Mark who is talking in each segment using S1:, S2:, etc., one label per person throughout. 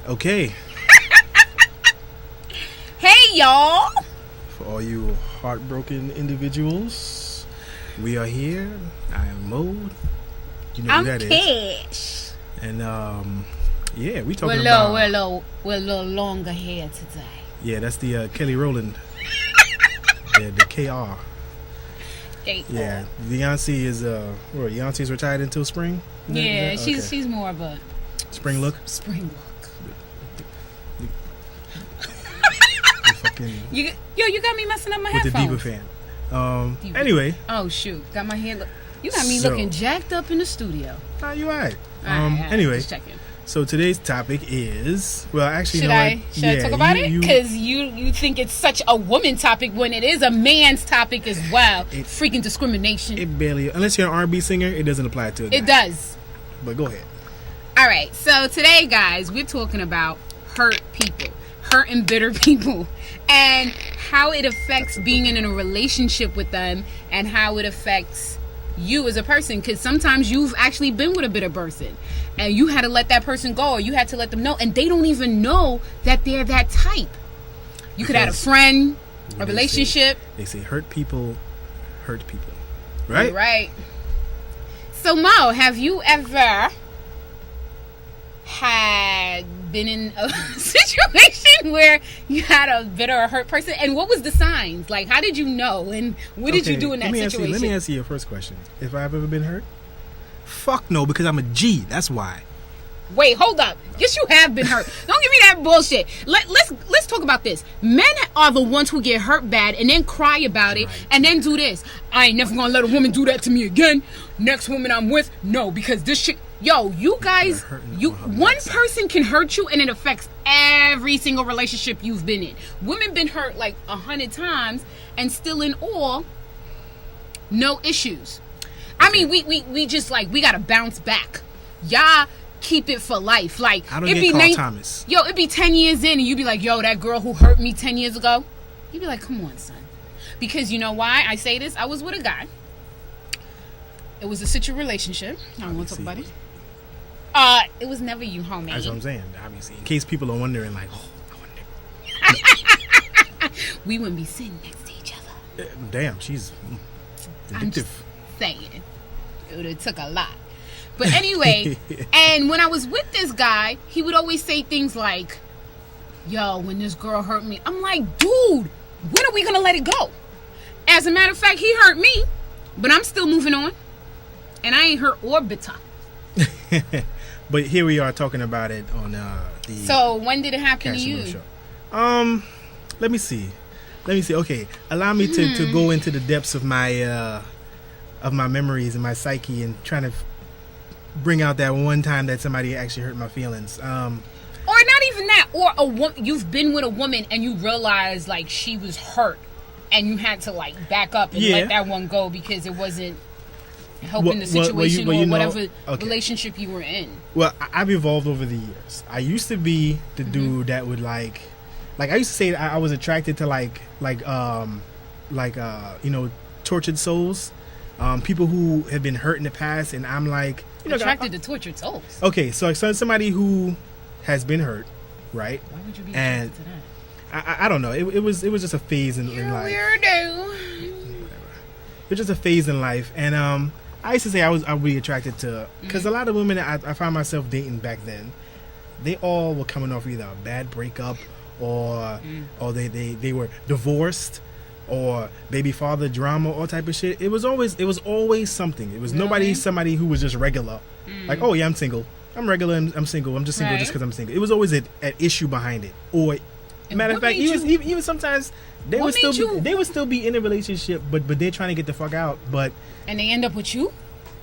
S1: Okay,
S2: Hey, y'all.
S1: for all you heartbroken individuals, we are here. I am Mode. You know
S2: I'm
S1: who that is.
S2: Cash.
S1: And yeah, we
S2: We're
S1: talking
S2: a
S1: about.
S2: we're a little longer here today.
S1: Yeah, that's the Kelly Rowland. Yeah, the KR. Yeah, Beyonce is Beyonce's retired until spring.
S2: Yeah,
S1: Is that- okay.
S2: she's more of a
S1: Spring look.
S2: spring look.
S1: Fucking
S2: You got me messing up my
S1: with the
S2: headphones.
S1: diva fan.
S2: Diva.
S1: Anyway,
S2: Oh shoot, got my hair. You got me
S1: So-
S2: looking jacked up in the studio.
S1: nah, you alright.
S2: All right,
S1: Anyway,
S2: just checking.
S1: so today's topic is actually,
S2: Should
S1: you know
S2: I
S1: what?
S2: should I
S1: Yeah,
S2: talk about it?
S1: you-
S2: Because you think it's such a woman topic when it is a man's topic as well.
S1: It-
S2: Freaking discrimination.
S1: It barely, unless you're an R&B singer, it doesn't apply to a guy.
S2: It does.
S1: But go ahead.
S2: All right, so today, guys, we're talking about hurt people, hurt and bitter people, and how it affects being in a relationship with them and how it affects you as a person. Because sometimes you've actually been with a bitter person and you had to let that person go, or you had to let them know, and they don't even know that they're that type. You could have a
S1: Because
S2: friend, a
S1: they
S2: relationship.
S1: They say hurt people, right?
S2: You're right. So, Mo, have you ever had been in a situation where you had a bitter or hurt person? And what was the signs? Like, how did you know? And what did you do in that situation?
S1: Let me ask you your first question. If I've ever been hurt? Fuck no, because I'm a G. That's why.
S2: Wait, hold up. Yes, you have been hurt. Don't give me that bullshit. Let's talk about this. Men are the ones who get hurt bad and then cry about it and then do this. I ain't never gonna let a woman do that to me again. Next woman I'm with, no, because this shit. Yo, you guys,
S1: They're hurting
S2: you
S1: on her
S2: one
S1: backside.
S2: person can hurt you and it affects every single relationship you've been in. Women been hurt like 100 times and still in all, no issues. I mean, we just like we gotta bounce back. Y'all keep it for life. Like
S1: I don't
S2: it
S1: get
S2: be
S1: called Thomas.
S2: Yo, it'd be 10 years in and you'd be like, yo, that girl who hurt me 10 years ago. You'd be like, come on, son. Because you know why I say this? I was with a guy. It was a situational relationship. I don't want to talk about it. It was never you, homie.
S1: That's what I'm saying. Obviously, in case people are wondering, like, oh, I wonder.
S2: We wouldn't be sitting next to each other.
S1: Damn, she's
S2: I'm
S1: addictive.
S2: just saying. It would have took a lot. But anyway, and when I was with this guy, he would always say things like, yo, when this girl hurt me, I'm like, dude, when are we going to let it go? As a matter of fact, he hurt me, but I'm still moving on. And I ain't hurt or bitter.
S1: But here we are talking about it on the
S2: So when did it happen to
S1: Cash and
S2: you?
S1: Mo show. Let me see. Okay, allow me to go into the depths of my memories and my psyche and trying to bring out that one time that somebody actually hurt my feelings.
S2: Or not even that. Or a woman, you've been with a woman and you realize like she was hurt, and you had to like back up and let that one go because it wasn't helping the situation or whatever relationship you were in.
S1: Well, I've evolved over the years. I used to be the dude that would like I used to say I was attracted to tortured souls, people who have been hurt in the past, and I'm like,
S2: Attracted to tortured souls.
S1: Okay, so somebody who has been hurt, right?
S2: Why would you be
S1: And
S2: attracted to that?
S1: I don't know. It was just a phase in
S2: You're a
S1: life.
S2: weirdo.
S1: It was just a phase in life, and I used to say I would be attracted to, because a lot of women I found myself dating back then, they all were coming off either a bad breakup or they were divorced or baby father drama, all type of shit. It was always something. It was somebody who was just regular, like, oh yeah, I'm single, I'm regular, I'm single, I'm just single just because I'm single. It was always an issue behind it, or matter of fact, even sometimes they would still be in a relationship, but they're trying to get the fuck out,
S2: And they end up with you?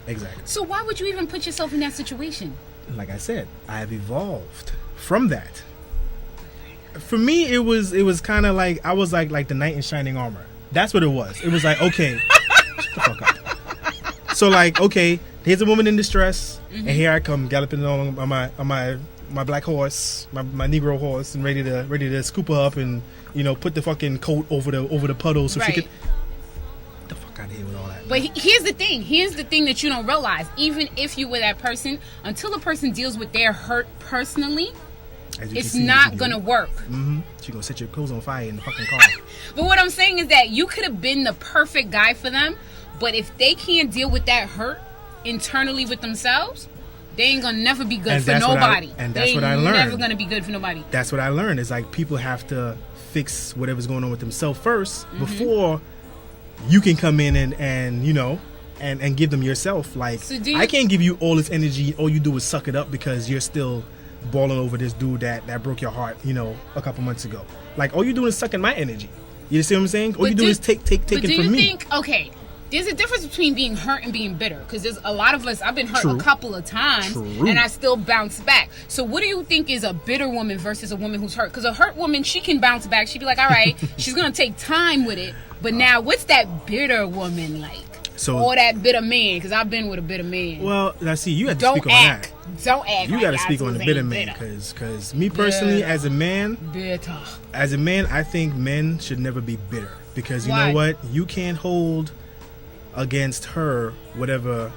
S1: Exactly.
S2: So why would you even put yourself in that situation?
S1: Like I said, I have evolved from that. For me, it was kind of like I was like the knight in shining armor. That's what it was. It was like, okay, shut the fuck up. So like, okay, here's a woman in distress, and here I come galloping along on my black horse, my Negro horse, and ready to scoop her up and put the fucking coat over the puddle so she could. Get the fuck out of here with all that.
S2: But here's the thing that you don't realize. Even if you were that person, until a person deals with their hurt personally,
S1: As you can
S2: it's
S1: see in the
S2: not
S1: video.
S2: gonna work.
S1: She gonna set your clothes on fire in the fucking car.
S2: But what I'm saying is that you could have been the perfect guy for them, but if they can't deal with that hurt internally with themselves, they ain't gonna never be good for nobody.
S1: That's what I learned.
S2: Never gonna be good for nobody.
S1: That's what I learned. It's like people have to fix whatever's going on with themselves first before you can come in and you know and give them yourself. Like,
S2: So
S1: I can't give you all this energy. All you do is suck it up because you're still balling over this dude that broke your heart, you know, a couple months ago. Like, all you doing is sucking my energy. You see what I'm saying? All you do is take it from me.
S2: But do you think, okay, there's a difference between being hurt and being bitter, because there's a lot of us, I've been hurt a couple of times and I still bounce back. So what do you think is a bitter woman versus a woman who's hurt? Because a hurt woman, she can bounce back. She'd be like, all right, she's going to take time with it. But now, what's that bitter woman like? Or that bitter man? Because I've been with a bitter man.
S1: Well, now see, you have to speak on that.
S2: Don't act.
S1: You got to speak on the bitter man, because me personally, as a man, I think men should never be bitter, because you know what? You can't hold against her whatever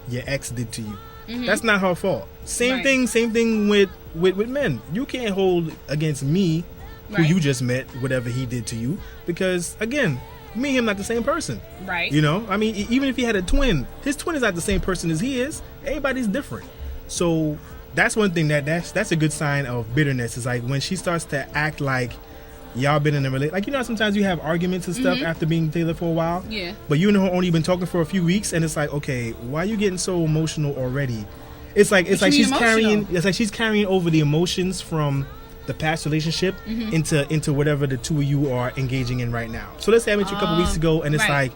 S1: your ex did to you. That's not her fault. Same thing with men. You can't hold against me, who you just met, whatever he did to you, because again, me and him not the same person.
S2: Right.
S1: You know, I mean, even if he had a twin, his twin is not the same person as he is. Everybody's different. So that's one thing that's a good sign of bitterness. Is like when she starts to act like y'all been in a relationship. Like, you know, sometimes you have arguments and stuff after being together for a while.
S2: Yeah.
S1: But you and her only been talking for a few weeks, and it's like, okay, why are you getting so emotional already? It's like she's carrying over the emotions from the past relationship into whatever the two of you are engaging in right now. So let's say I met you a couple weeks ago, and it's like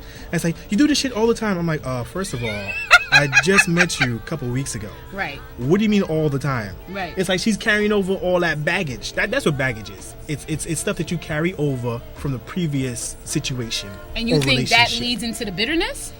S1: you do this shit all the time. I'm like, first of all, I just met you a couple weeks ago.
S2: Right.
S1: What do you mean all the time?
S2: Right.
S1: It's like she's carrying over all that baggage. That's what baggage is. It's stuff that you carry over from the previous situation.
S2: And you think that leads into the bitterness?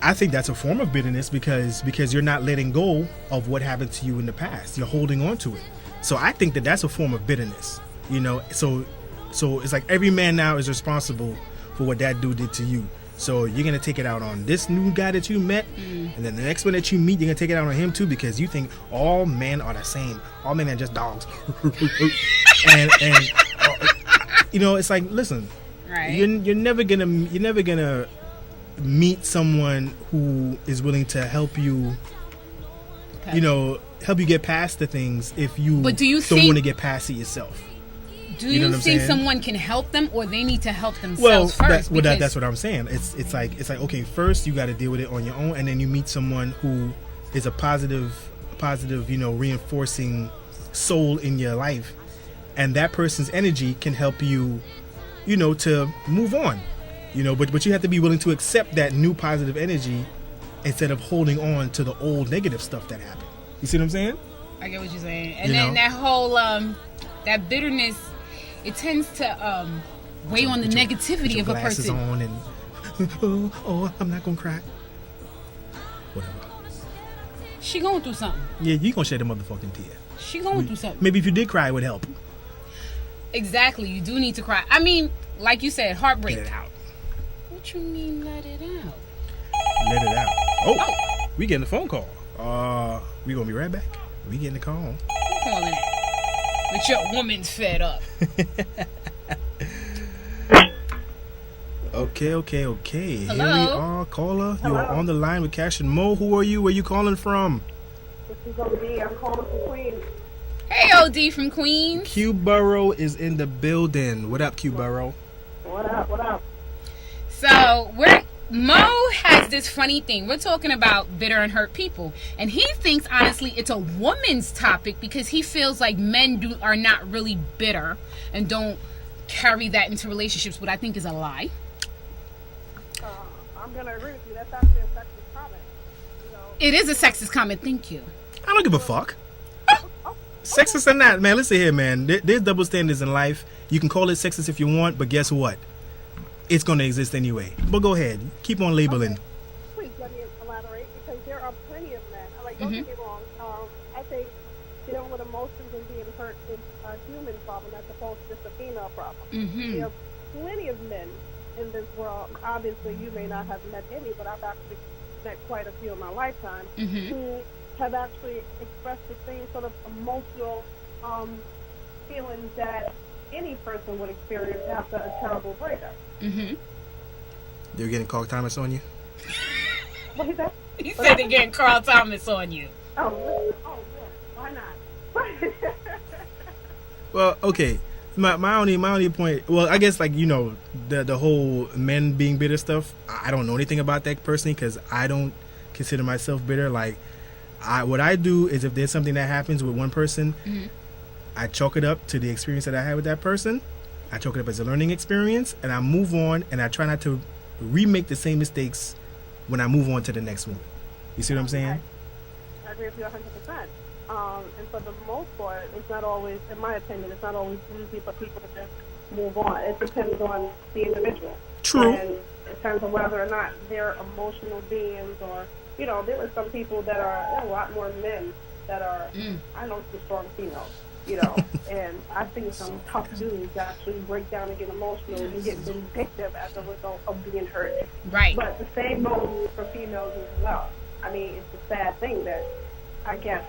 S1: I think that's a form of bitterness because you're not letting go of what happened to you in the past. You're holding on to it. So I think that's a form of bitterness, you know. So it's like every man now is responsible for what that dude did to you. So you're gonna take it out on this new guy that you met, and then the next one that you meet, you're gonna take it out on him too, because you think all men are the same. All men are just dogs. and you know, it's like, listen, you're never gonna meet someone who is willing to help you. You know, help you get past the things if you don't want to get past it yourself.
S2: Do you think someone can help them, or they need to help themselves first?
S1: That's what I'm saying. It's like okay, first you got to deal with it on your own, and then you meet someone who is a positive, you know, reinforcing soul in your life, and that person's energy can help you, you know, to move on. You know, but you have to be willing to accept that new positive energy instead of holding on to the old negative stuff that happened. You see what I'm saying?
S2: I get what you're saying. And then that whole that bitterness, it tends to weigh on the negativity of a person.
S1: On and oh, I'm not gonna cry. Whatever.
S2: She going through something.
S1: Yeah, you gonna shed a motherfucking tear.
S2: She going through something.
S1: Maybe if you did cry, it would help.
S2: Exactly. You do need to cry. I mean, like you said, heartbreak.
S1: Let it out.
S2: What you mean, let it out?
S1: Let it out. Oh, we getting a phone call. We gonna be right back. We getting a call.
S2: Who calling it? But your woman's fed up.
S1: Okay.
S2: Hello?
S1: Here we are, caller. You are on the line with Cash and Mo. Who are you? Where you calling from?
S3: This is OD. I'm calling from Queens.
S2: Hey, OD from Queens.
S1: Q Burrow is in the building. What up, Q Burrow?
S3: What up?
S2: So Mo has this funny thing. We're talking about bitter and hurt people, and he thinks honestly it's a woman's topic because he feels like men are not really bitter and don't carry that into relationships, what I think is a lie.
S3: I'm gonna agree with you. That's actually a sexist comment. You know,
S2: it is a sexist comment. Thank you.
S1: I don't give a fuck. Sexist or not, man. Listen here, man. There's double standards in life. You can call it sexist if you want, but guess what? It's going to exist anyway. But go ahead. Keep on labeling.
S3: Okay. Please let me elaborate, because there are plenty of men. Don't get me wrong. I think dealing with emotions and being hurt is a human problem as opposed to just a female problem. There are plenty of men in this world. Obviously, you may not have met any, but I've actually met quite a few in my lifetime who have actually expressed the same sort of emotional feelings that any person would experience after a terrible breakup.
S2: Mm-hmm.
S1: They're getting Carl Thomas on you?
S3: What is that?
S2: He said they're getting Carl Thomas on you.
S3: Oh, yeah. Why not?
S1: Well, okay. My only point. Well, I guess like the whole men being bitter stuff. I don't know anything about that personally because I don't consider myself bitter. Like, what I do is if there's something that happens with one person,
S2: Mm-hmm.
S1: I chalk it up to the experience that I had with that person. I chalk it up as a learning experience, and I move on. And I try not to remake the same mistakes when I move on to the next woman. You see what I'm saying?
S3: I agree with you 100%. And for the most part, it's not always, in my opinion, it's not always easy for people to just move on. It depends on the individual.
S1: True.
S3: And in terms of whether or not they're emotional beings or, there are some people that are, a lot more men that are, I know some strong females, and I've seen some tough dudes actually break down and get emotional and get vindictive as a result of being hurt.
S2: Right.
S3: But the same goes for females as well. I mean, it's a sad thing that I guess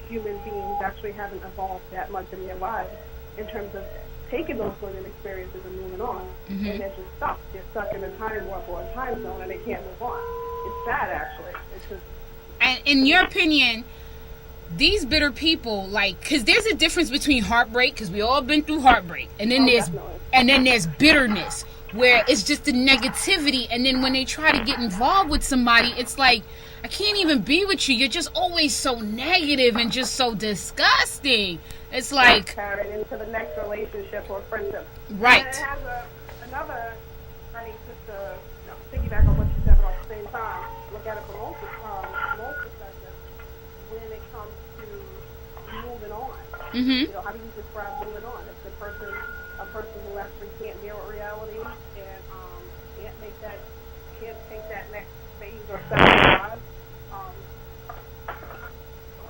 S3: human beings actually haven't evolved that much in their lives in terms of taking those learning experiences and moving on.
S2: Mm-hmm.
S3: And they're just stuck. They're stuck in a time warp or a time zone and they can't move on. It's sad, actually. It's just.
S2: And in your opinion, these bitter people, because there's a difference between heartbreak, because we all been through heartbreak, and then there's bitterness, where it's just the negativity, and then when they try to get involved with somebody, it's like, I can't even be with you. You're just always so negative and just so disgusting. It's like
S3: carried into the next relationship or friendship.
S2: Right.
S3: And it has another, just to piggyback on what you said, but at the same time, look at it from most perspectives. When it comes to moving on,
S2: Mm-hmm.
S3: how do you describe moving on? It's a person who actually can't deal with reality and can't take that next phase or step in their lives. Or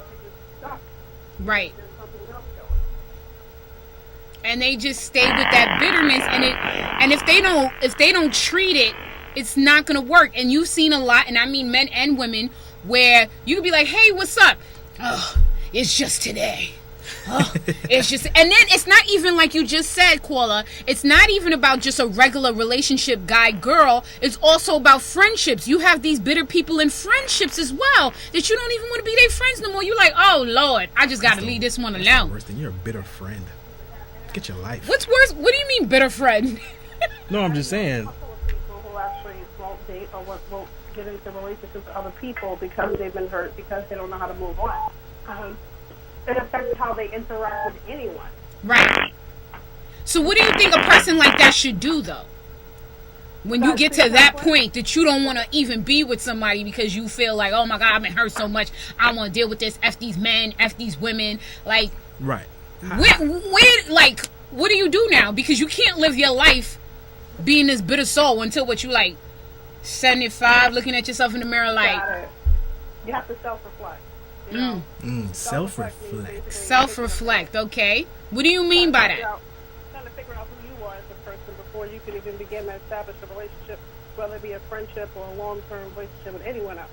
S3: they just stuck.
S2: Right.
S3: There's something else going.
S2: And they just stay with that bitterness, and if they don't treat it, it's not gonna work. And you've seen a lot, and I mean men and women, where you could be like, hey, what's up? Oh, it's just today. Oh, it's just, and then it's not even like you just said, Koala. It's not even about just a regular relationship, guy, girl. It's also about friendships. You have these bitter people in friendships as well that you don't even want to be their friends no more. You're like, oh Lord, I just got to leave this one alone.
S1: Worse than you're a bitter friend. Get your life.
S2: What's worse? What do you mean, bitter friend?
S1: No, I'm just saying.
S3: A couple of people who actually won't date or won't get into relationships with other people because they've been hurt, because they don't know how to move on. It affects how they interact with anyone.
S2: Right. So what do you think a person like that should do, though? When you get to that point that you don't want to even be with somebody because you feel like, oh my God, I've been hurt so much, I don't want to deal with this, F these men, F these women. Like,
S1: right.
S2: What do you do now? Because you can't live your life being this bitter soul until 75, looking at yourself in the mirror like...
S3: You have to self-reflect.
S1: Self-reflect.
S2: Self-reflect, okay. What do you mean by that?
S3: Trying to figure out who you are as a person before you can even begin to establish a relationship, whether it be a friendship or a long-term relationship with anyone else.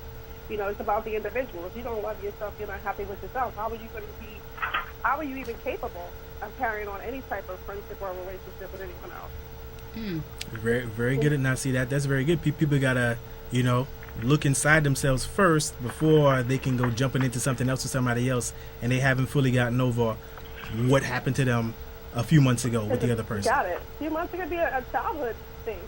S3: It's about the individual. If you don't love yourself, you're not happy with yourself, how are you even capable of carrying on any type of friendship or relationship with anyone else?
S1: Very, very good at not see that. That's very good. People gotta, look inside themselves first before they can go jumping into something else with somebody else, and they haven't fully gotten over what happened to them a few months ago with the other person.
S3: Got it. A few months ago could be a childhood thing.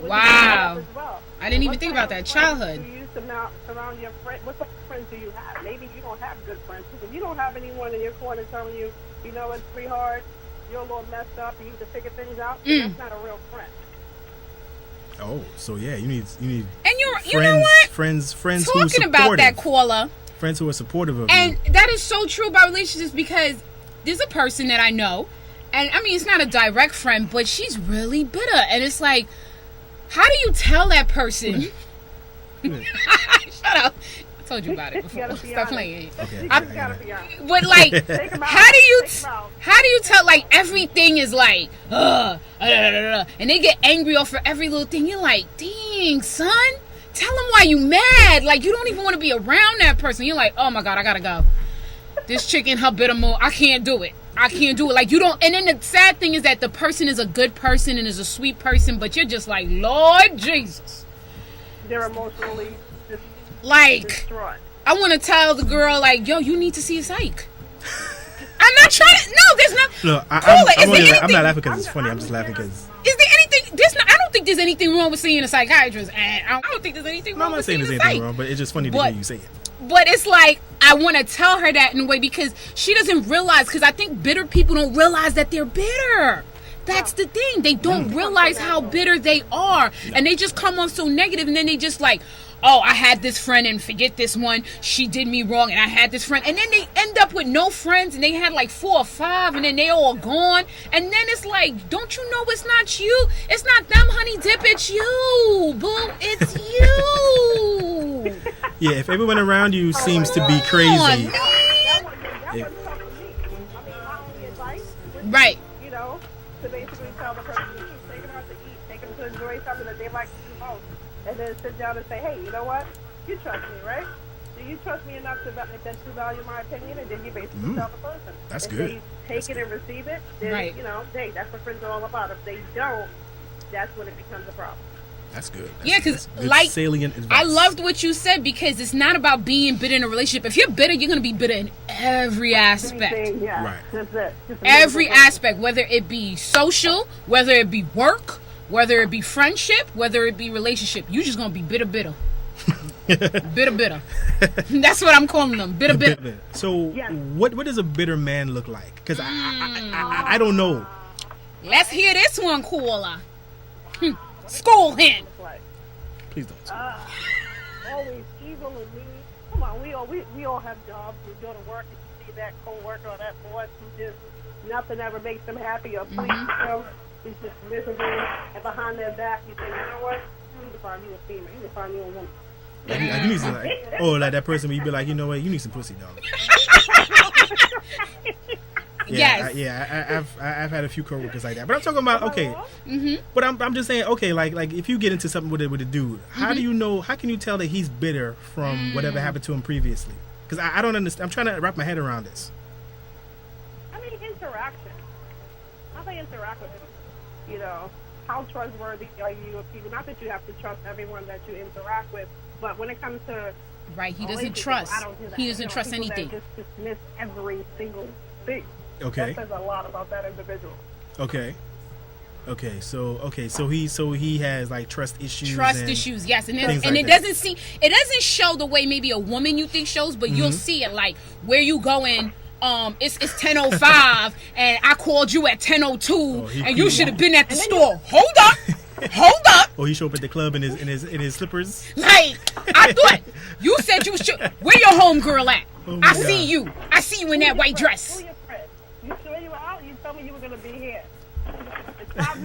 S2: Wow.
S3: As well.
S2: I didn't even think about that. Childhood.
S3: Do you surround your friends? What type of friends do you have? Maybe you don't have good friends. If you don't have anyone in your corner telling you, it's pretty hard, you're a little messed up, you need to figure things out, that's not a real friend.
S1: Oh, so yeah, you need
S2: and
S1: friends,
S2: you know what?
S1: Friends who are
S2: talking
S1: supportive.
S2: About that, Koala.
S1: Friends who are supportive of
S2: and
S1: you.
S2: And that is so true about relationships, because there's a person that I know, and I mean, it's not a direct friend, but she's really bitter, and it's like, how do you tell that person? Shut up. I told you about it before. Stop playing.
S1: Okay.
S2: But how do you tell everything is and they get angry over every little thing? You're like, dang, son, tell them why you mad. You don't even want to be around that person. You're like, oh my God, I gotta go. this chick in her bitter mode. I can't do it. Like, you don't. And then the sad thing is that the person is a good person and is a sweet person, but you're just like, Lord Jesus.
S3: They're emotionally
S2: like
S3: distraught.
S2: I want to tell the girl, like, yo, you need to see a psych. I'm not trying to. No, there's not.
S1: No, I'm not laughing because it's funny. I'm just laughing because.
S2: Is there anything? I don't think there's anything wrong with seeing a psychiatrist, and I don't think there's anything wrong with seeing a psych.
S1: I'm not saying there's anything wrong, but it's just funny to hear you say it.
S2: But it's like, I want to tell her that in a way because she doesn't realize, because I think bitter people don't realize that they're bitter. That's the thing. They don't realize how bitter they are. And they just come on so negative, and then they just like, oh, I had this friend and forget this one. She did me wrong and I had this friend. And then they end up with no friends and they had like 4 or 5 and then they all gone. And then it's like, don't you know it's not you? It's not them, honey dip. It's you, boo. It's you.
S1: Yeah, if everyone around you seems to be crazy.
S2: Right.
S3: You know, to basically tell the person, take them out to eat, take them to enjoy something that they like to do most. And then sit down and say, hey, you know what? You trust me, right? Do you trust me enough that you value my opinion? And then you basically tell the person.
S1: That's
S3: if
S1: good.
S3: They take it and receive it, then,
S2: right.
S3: You know, hey, that's what friends are all about. If they don't, that's when it becomes a problem.
S1: That's good.
S2: Yeah, because like,
S1: salient advice.
S2: I loved what you said, because it's not about being bitter in a relationship. If you're bitter, you're going to be bitter in every aspect.
S3: Anything, yeah.
S1: Right.
S3: That's it.
S2: Every aspect, whether it be social, whether it be work, whether it be friendship, whether it be relationship, you just gonna be bitter. bitter. That's what I'm calling them. Bitter.
S1: So, what does a bitter man look like? Because I don't know.
S2: Let's hear this one, Koala. School him.
S1: Please don't.
S3: Always evil and mean. Come on, we all have jobs. We go to work and you see that coworker or that boss who just nothing ever makes them happy or pleased them. It's just miserable, and behind their back, you think, you know what? You need to find you a female. You need to find you a woman.
S1: Like you need some, like that person where you be like, you know what? You need some pussy, dog. I've had a few coworkers like that, but I'm talking about But I'm just saying, okay, like if you get into something with a dude, how do you know? How can you tell that he's bitter from whatever happened to him previously? Because I don't understand. I'm trying to wrap my head around this.
S3: I mean, interaction. How they interact with him. You know, how trustworthy are you of people? Not that you have to trust everyone that you interact with, but when it comes to
S2: he doesn't trust. He doesn't trust anything.
S3: Just dismiss every single thing.
S1: Okay.
S3: That says a lot about that individual.
S1: Okay. So he has like trust issues.
S2: Yes, and
S1: it
S2: doesn't show the way maybe a woman you think shows, but you'll see it like where you going. It's 10:05 and I called you at 10:02 and you should have been at the store. Hold up.
S1: Oh, he showed up at the club in his slippers.
S2: Like, I thought you said you should. Where your homegirl at? I see you in that white dress.
S3: Who your friend? You sure you were out? You told me you were gonna be here.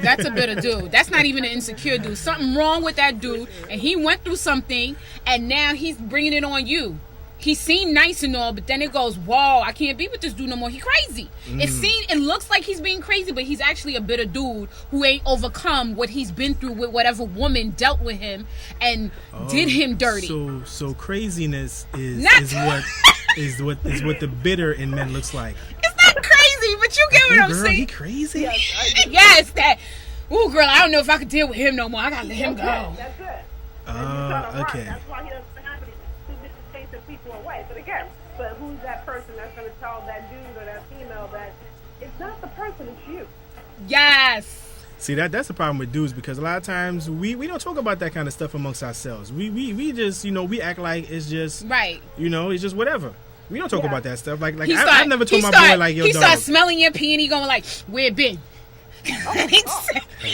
S2: That's a bitter dude. That's not even an insecure dude. Something wrong with that dude, and he went through something, and now he's bringing it on you. He seemed nice and all, but then it goes, whoa, I can't be with this dude no more. He crazy. It looks like he's being crazy, but he's actually a bitter dude who ain't overcome what he's been through with whatever woman dealt with him and did him dirty.
S1: So craziness is what the bitter in men looks like.
S2: It's not crazy, but you get what I'm saying.
S1: He crazy?
S2: Yes, that. Ooh, girl, I don't know if I could deal with him no more. I gotta let him go.
S3: That's it.
S1: Okay.
S3: That's why he doesn't have any. Chasing people away. But who's that person that's going to tell that dude or that female that it's not the person, it's you?
S2: Yes.
S1: See, that's the problem with dudes, because a lot of times we don't talk about that kind of stuff amongst ourselves. We just, we act like it's just
S2: right.
S1: It's just whatever. We don't talk about that stuff. Like
S2: I've
S1: never told my boy like, yo,
S2: he
S1: dog.
S2: starts smelling your pee and he going like, where it been?
S1: Have you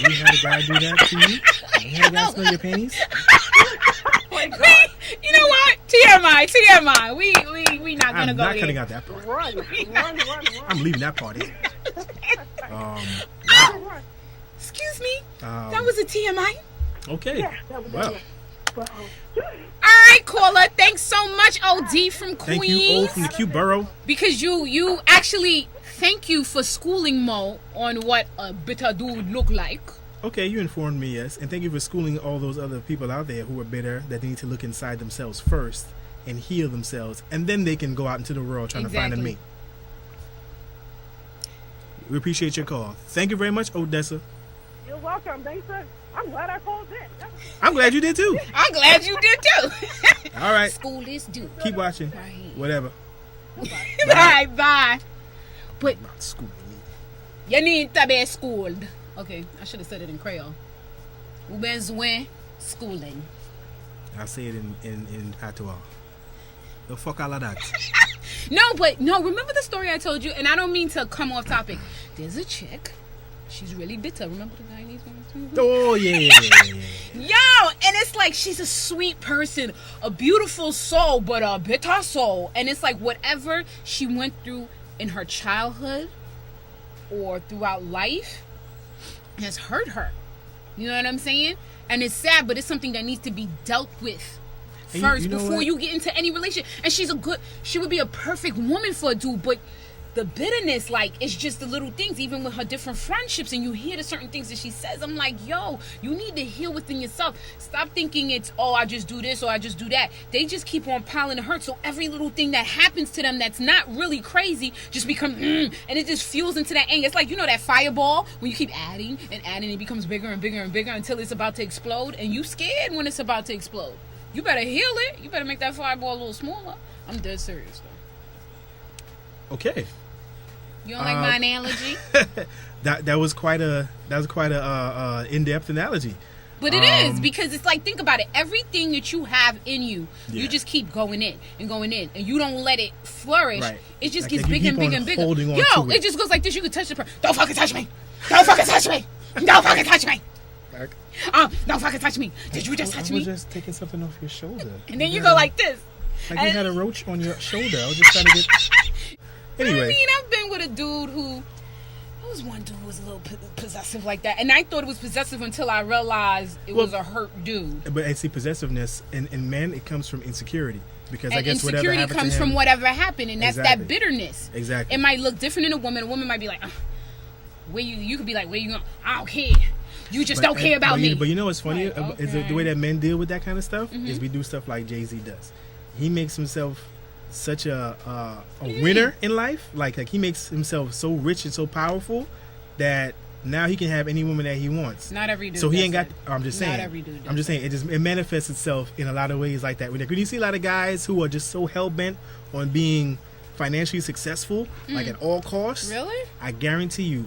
S1: had a guy do that to you? Have you had a guy smell your panties?
S2: You know what? TMI. We not gonna go there.
S1: I'm not cutting out that part.
S3: Run.
S1: I'm leaving that part in.
S3: Wow.
S2: Excuse me. That was a TMI.
S1: Okay.
S3: Yeah, that was
S1: well.
S2: All right, caller. Thanks so much, OD from Queens.
S1: Thank you, O from the Q Borough.
S2: Because you actually thank you for schooling Mo on what a bitter dude look like.
S1: Okay, you informed me, yes. And thank you for schooling all those other people out there who are bitter, that they need to look inside themselves first and heal themselves, and then they can go out into the world trying to find a mate. We appreciate your call. Thank you very much, Odessa.
S3: You're welcome. Thanks for. I'm glad I called in.
S1: I'm glad you did too.
S2: I'm glad you did too.
S1: All right.
S2: School is due.
S1: Keep watching.
S2: Right.
S1: Whatever.
S2: Bye. Bye. But
S1: Not school.
S2: you need to be schooled. Okay, I should have said it in Creole. Ubenzwe schooling.
S1: I'll say it in Patois. The fuck all of that.
S2: No, remember the story I told you? And I don't mean to come off topic. There's a chick. She's really bitter. Remember the guy in these movies?
S1: Oh, yeah.
S2: Yo, and it's like she's a sweet person, a beautiful soul, but a bitter soul. And it's like whatever she went through in her childhood or throughout life has hurt her. You know what I'm saying? And it's sad, but it's something that needs to be dealt with first before you get into any relationship. And she would be a perfect woman for a dude, but the bitterness, like, it's just the little things, even with her different friendships, and you hear the certain things that she says. I'm like, yo, you need to heal within yourself. Stop thinking it's, oh, I just do this or I just do that. They just keep on piling the hurt, so every little thing that happens to them that's not really crazy just becomes, and it just fuels into that anger. It's like, you know that fireball, when you keep adding and adding, it becomes bigger and bigger and bigger until it's about to explode, and you scared when it's about to explode. You better heal it. You better make that fireball a little smaller. I'm dead serious, though.
S1: Okay.
S2: You don't like my analogy?
S1: that was quite a in-depth analogy.
S2: But it is, because it's like, think about it. Everything that you have in you, you just keep going in, and you don't let it flourish.
S1: Right.
S2: It just
S1: Like
S2: gets
S1: you
S2: bigger and
S1: keep
S2: bigger
S1: on
S2: and bigger.
S1: holding on
S2: Yo,
S1: to
S2: it
S1: it.
S2: just goes like this. You could touch the person. Don't fucking touch me. Don't fucking touch me. Don't fucking touch me. Don't fucking touch me. Did you just touch
S1: I
S2: me?
S1: was just taking something off your shoulder.
S2: And then you go like this.
S1: Like you had a roach on your shoulder. I was just trying to get... Anyway.
S2: I mean, I've been with a dude who... There was one dude who was a little possessive like that. And I thought it was possessive until I realized it was a hurt dude.
S1: But I see possessiveness in men, it comes from insecurity. Because
S2: and
S1: I guess whatever
S2: insecurity
S1: happened
S2: comes
S1: to him,
S2: from whatever happened. And that's
S1: Exactly.
S2: that bitterness.
S1: Exactly.
S2: It might look different in a woman. A woman might be like, where you could be like, where you going? I don't care. You just don't care about me.
S1: But you know what's funny?
S2: Like,
S1: Is
S2: okay.
S1: the way that men deal with that kind of stuff is we do stuff like Jay-Z does. He makes himself such a winner in life. Like he makes himself so rich and so powerful that now he can have any woman that he wants.
S2: Not every dude.
S1: So he ain't
S2: does
S1: got.
S2: that.
S1: I'm just saying.
S2: Not every dude.
S1: I'm just saying. It manifests itself in a lot of ways like that. When you see a lot of guys who are just so hell bent on being financially successful, like at all costs.
S2: Really?
S1: I guarantee you,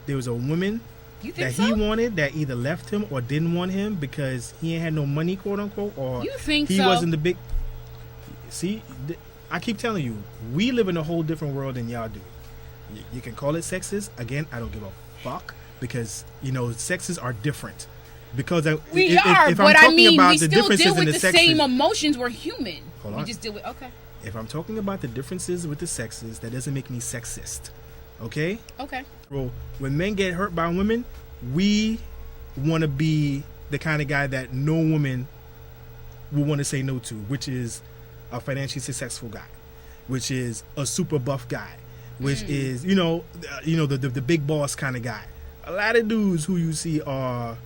S1: there was a woman
S2: You
S1: that
S2: think so?
S1: he wanted that either left him or didn't want him because he ain't had no money, quote unquote, or
S2: You think
S1: he
S2: so?
S1: wasn't the big. See, I keep telling you, we live in a whole different world than y'all do. You can call it sexist. Again, I don't give a fuck because sexes are different. Because
S2: We
S1: if
S2: are,
S1: I'm
S2: but
S1: talking
S2: I mean,
S1: about
S2: we
S1: the
S2: still
S1: differences
S2: deal
S1: in
S2: with the
S1: sexes,
S2: same emotions. We're human.
S1: Hold
S2: We
S1: on.
S2: just deal with, okay.
S1: If I'm talking about the differences with the sexes, that doesn't make me sexist. Okay?
S2: Okay.
S1: Well, when men get hurt by women, we want to be the kind of guy that no woman will want to say no to, which is a financially successful guy, which is a super buff guy, which is the big boss kind of guy. A lot of dudes who you see are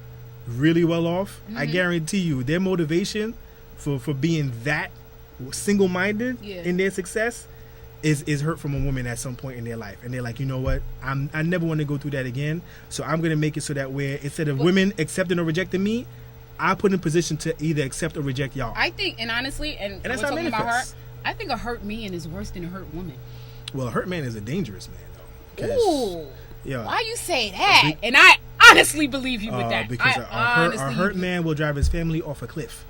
S1: really well off. I guarantee you, their motivation for being that single-minded in their success is hurt from a woman at some point in their life, and they're like, you know what, I never want to go through that again, so I'm gonna make it so that where instead of women accepting or rejecting me, I put in position to either accept or reject y'all.
S2: I think, and honestly, and
S1: that's
S2: we're
S1: how
S2: talking
S1: it
S2: about hurt,
S1: manifests.
S2: I think a hurt man is worse than a hurt woman.
S1: Well, a hurt man is a dangerous man, though. 'Cause,
S2: Ooh.
S1: yeah.
S2: Why you say that? And I honestly believe you with that.
S1: Because
S2: I
S1: a hurt man will drive his family off a cliff.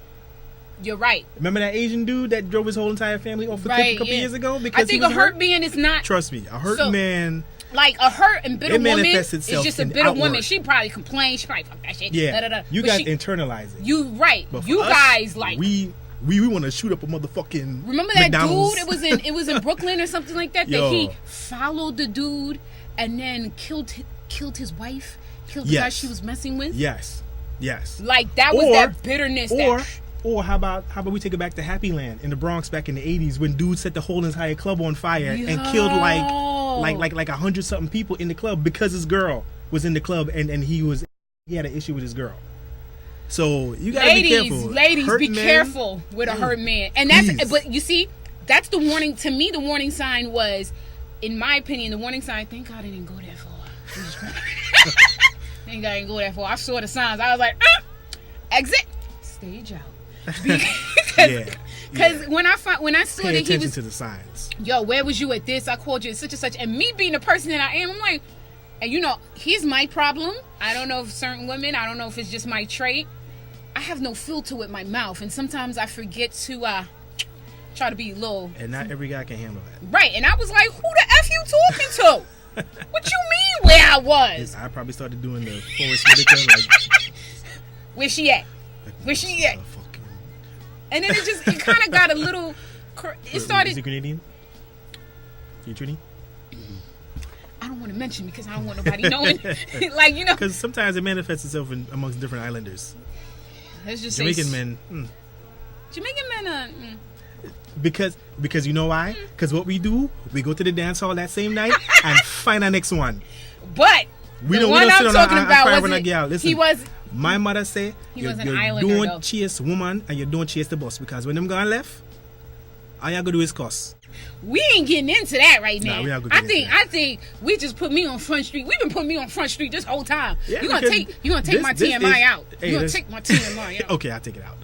S2: You're right.
S1: Remember that Asian dude that drove his whole entire family off a cliff a couple years ago? Because
S2: I think a hurt man is not.
S1: Trust me, a hurt man.
S2: Like a hurt and bitter
S1: It
S2: woman
S1: manifests
S2: is
S1: itself
S2: just a
S1: in
S2: bitter
S1: outward.
S2: woman. She probably complains. She probably fuck that shit.
S1: Yeah,
S2: Da, da, da.
S1: you
S2: But
S1: guys
S2: she-
S1: internalize it.
S2: You right.
S1: But for
S2: You
S1: us,
S2: guys like.
S1: we want to shoot up a motherfucking.
S2: Remember that
S1: McDonald's.
S2: dude? It was in Brooklyn or something like that.
S1: Yo.
S2: That he followed the dude and then killed his wife, killed the guy
S1: Yes.
S2: she was messing with.
S1: Yes.
S2: Like that was that bitterness.
S1: Or how about we take it back to Happy Land in the Bronx back in the 80s when dudes set the whole entire club on fire and killed like 100-something people in the club because his girl was in the club and he had an issue with his girl. So you gotta be careful.
S2: Ladies,
S1: Hurt
S2: be
S1: men,
S2: careful with a hurt man. And that's,
S1: please.
S2: but you see, that's the warning. To me, the warning sign was, in my opinion, the warning sign, thank God I didn't go that far. Thank God I didn't go that far. I saw the signs. I was like, exit, stage out. Because when I saw
S1: Pay
S2: that he
S1: attention
S2: was,
S1: to the signs.
S2: yo, where was you at this? I called you at such and such. And me being the person that I am, I'm like, and you know, here's my problem. I don't know if certain women, I don't know if it's just my trait. I have no filter with my mouth. And sometimes I forget to try to be a little.
S1: And not every guy can handle that.
S2: Right. And I was like, who the F you talking to? What you mean where I was?
S1: I probably started doing the Forrest Whitaker, like,
S2: Where she at? Where she at?
S1: fucking.
S2: And then it kind of got a little, it started.
S1: Is he Canadian? You Trini?
S2: I don't want to mention because I don't want nobody knowing. Like, you know.
S1: Because sometimes it manifests itself amongst different islanders.
S2: Let's just
S1: Jamaican
S2: say.
S1: men.
S2: Jamaican men
S1: Because you know why? Because what we do, we go to the dance hall that same night and find our next one.
S2: But
S1: We
S2: the
S1: don't,
S2: one
S1: we don't
S2: I'm
S1: sit
S2: talking
S1: on
S2: about
S1: was
S2: was
S1: Listen,
S2: he was.
S1: my mother say
S2: He was an
S1: you're
S2: islander,
S1: don't
S2: though.
S1: chase woman and you don't chase the boss, because when them gone left, all you gotta do is cuss.
S2: We ain't getting into that right now.
S1: Nah, we not gonna get into that.
S2: I think we just put me on Front Street. We've been putting me on Front Street this whole time.
S1: Yeah,
S2: you gonna
S1: because
S2: take my
S1: this
S2: TMI
S1: is-
S2: out.
S1: hey,
S2: You gonna
S1: this-
S2: take my TMI out.
S1: Okay, I'll take it out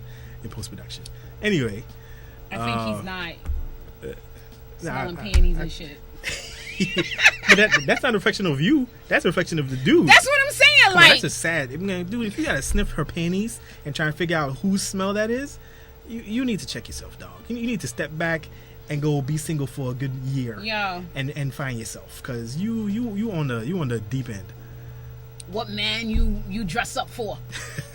S1: in post production. Anyway,
S2: I think he's not smelling
S1: nah,
S2: panties and shit.
S1: but that's not a reflection of you. That's a reflection of the dude.
S2: That's what I'm saying.
S1: Come on,
S2: Like,
S1: that's a sad. Dude, if you gotta sniff her panties and try and figure out whose smell that is, you need to check yourself, dog. You need to step back and go be single for a good year.
S2: yo,
S1: And find yourself, because you on the deep end.
S2: what man you dress up for?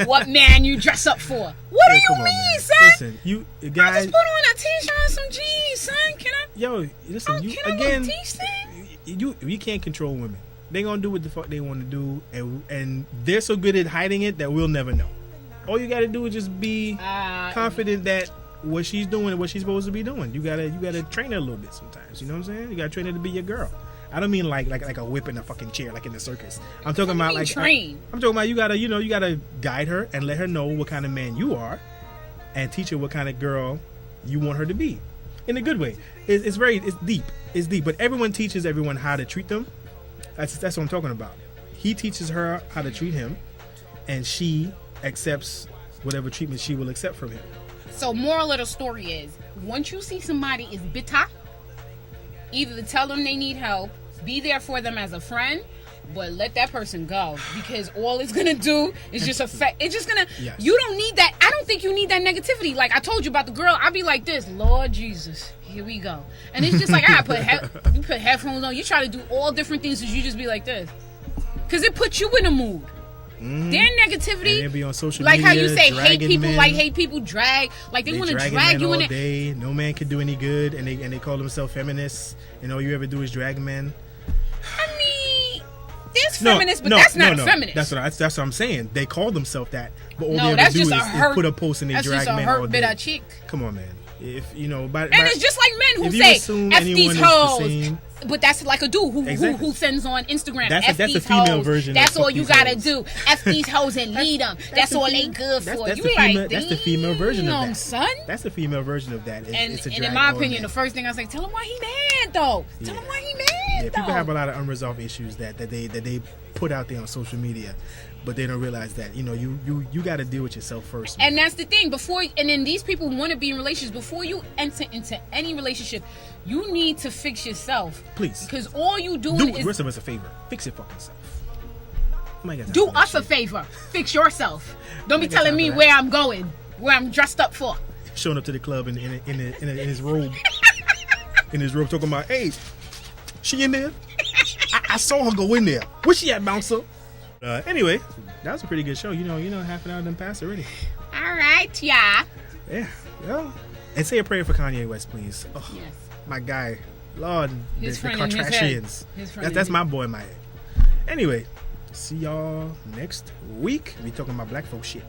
S2: What man you dress up for? What do
S1: Hey,
S2: you
S1: come on,
S2: mean,
S1: man.
S2: son?
S1: Listen, you
S2: I
S1: guys.
S2: just put on a t-shirt and some jeans, son. Can I?
S1: Yo, listen, you
S2: Can I
S1: again.
S2: look decent?
S1: You can't control women. They gonna do what the fuck they want to do, and they're so good at hiding it that we'll never know. All you gotta do is just be confident that what she's doing and what she's supposed to be doing. You gotta train her a little bit sometimes. You know what I'm saying? You gotta train her to be your girl. I don't mean like a whip in a fucking chair like in the circus. I'm talking about like
S2: train.
S1: I'm talking about you gotta guide her and let her know what kind of man you are, and teach her what kind of girl you want her to be, in a good way. It's deep. It's deep. But everyone teaches everyone how to treat them. That's what I'm talking about. He teaches her how to treat him, and she accepts whatever treatment she will accept from him.
S2: So moral of the story is, once you see somebody is bitter, either tell them they need help, be there for them as a friend, but let that person go, because all it's gonna do is just affect. It's just gonna.
S1: Yes.
S2: You don't need that. I don't think you need that negativity. Like I told you about the girl, I'd be like this, Lord Jesus, here we go, and it's just like I you put headphones on, you try to do all different things, so you just be like this, because it puts you in a mood. Their negativity,
S1: And they be on social
S2: like
S1: media,
S2: how you say hate
S1: dragging
S2: people,
S1: men.
S2: like hate people drag, like they want to
S1: dragging
S2: drag
S1: men
S2: you
S1: all
S2: in it.
S1: day. No man can do any good, and they call themselves feminists, and all you ever do is drag men.
S2: I mean, there's feminists, but that's not a feminist.
S1: That's what I'm saying. They call themselves that, but all
S2: No,
S1: they ever
S2: that's
S1: do
S2: just
S1: is
S2: a hurt.
S1: put a post and they
S2: That's
S1: drag
S2: just a
S1: men all
S2: hurt
S1: day.
S2: bitter chick.
S1: Come on, man. If you know,
S2: And it's just like men
S1: if
S2: who
S1: you
S2: say
S1: assume
S2: F
S1: anyone
S2: these
S1: is the
S2: hoes.
S1: same-
S2: But that's like a dude
S1: Exactly.
S2: who sends on Instagram.
S1: That's
S2: F
S1: the
S2: these
S1: female
S2: hoes.
S1: version of
S2: That's all
S1: fuck
S2: you
S1: these
S2: gotta
S1: hoes.
S2: do. F these hoes and lead them. That's
S1: the
S2: all they
S1: female-
S2: good
S1: that's-
S2: for.
S1: that's
S2: You
S1: the female-
S2: like,
S1: that's the female version of
S2: damn,
S1: that.
S2: son.
S1: That's the female version of that.
S2: And
S1: It's a
S2: in
S1: drag
S2: my
S1: all
S2: opinion,
S1: men.
S2: the first thing I say, tell him why he mad though. Tell him why he mad
S1: Yeah,
S2: though.
S1: people have a lot of unresolved issues that they put out there on social media, but they don't realize that you got to deal with yourself first. Man.
S2: And that's the thing. And then these people want to be in relationships. Before you enter into any relationship, you need to fix yourself.
S1: Please.
S2: Because all you doing
S1: Do
S2: is
S1: the rest of us a favor. Fix your fucking self. Oh my God,
S2: do
S1: that's
S2: us a
S1: shit.
S2: favor. Fix yourself. Don't be
S1: I guess
S2: telling
S1: I'll
S2: me
S1: do that.
S2: where I'm going, where I'm dressed up for.
S1: Showing up to the club in his robe, in his robe, talking about, hey, she in there? I saw her go in there. Where she at, bouncer? Anyway, that was a pretty good show. Half an hour done passed already.
S2: All right, yeah.
S1: Yeah, yeah. And say a prayer for Kanye West, please. Oh,
S2: Yes.
S1: my guy, Lord,
S2: His
S1: the
S2: friend in his head.
S1: Kardashians.
S2: His friend
S1: That's
S2: in
S1: my boy in my head. Anyway, see y'all next week. We talking about black folk shit.